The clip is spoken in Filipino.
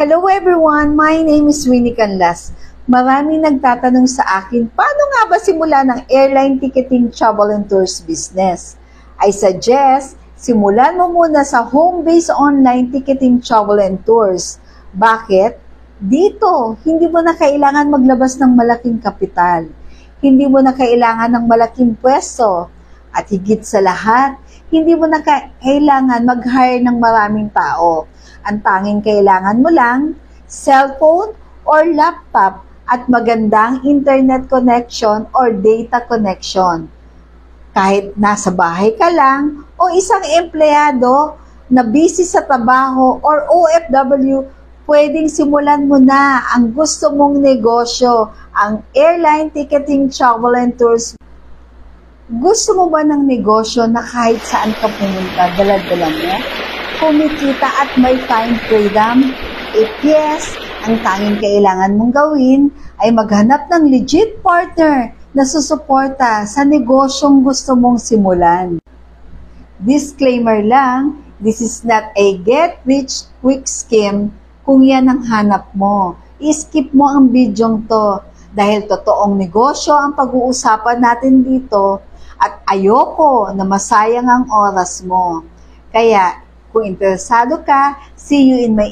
Hello everyone, my name is Winnie Canlas. Maraming nagtatanong sa akin, paano nga ba simula ng airline ticketing travel and tours business? I suggest, simulan mo muna sa home-based online ticketing travel and tours. Bakit? Dito, hindi mo na kailangan maglabas ng malaking kapital. Hindi mo na kailangan ng malaking pwesto. At higit sa lahat, hindi mo na kailangan mag-hire ng maraming tao. Ang tanging kailangan mo lang, cellphone or laptop at magandang internet connection or data connection. Kahit nasa bahay ka lang o isang empleyado na busy sa trabaho or OFW, pwedeng simulan mo na ang gusto mong negosyo, ang airline ticketing travel and tours. Gusto mo ba ng negosyo na kahit saan ka pumunta, dala-dala mo? Kumikita at may time freedom? If yes, ang tanging kailangan mong gawin ay maghanap ng legit partner na susuporta sa negosyong gusto mong simulan. Disclaimer lang, this is not a get-rich-quick scheme kung yan ang hanap mo. I-skip mo ang bidyong to dahil totoong negosyo ang pag-uusapan natin dito at ayoko na masayang ang oras mo. Kaya, kung interesado ka, see you in my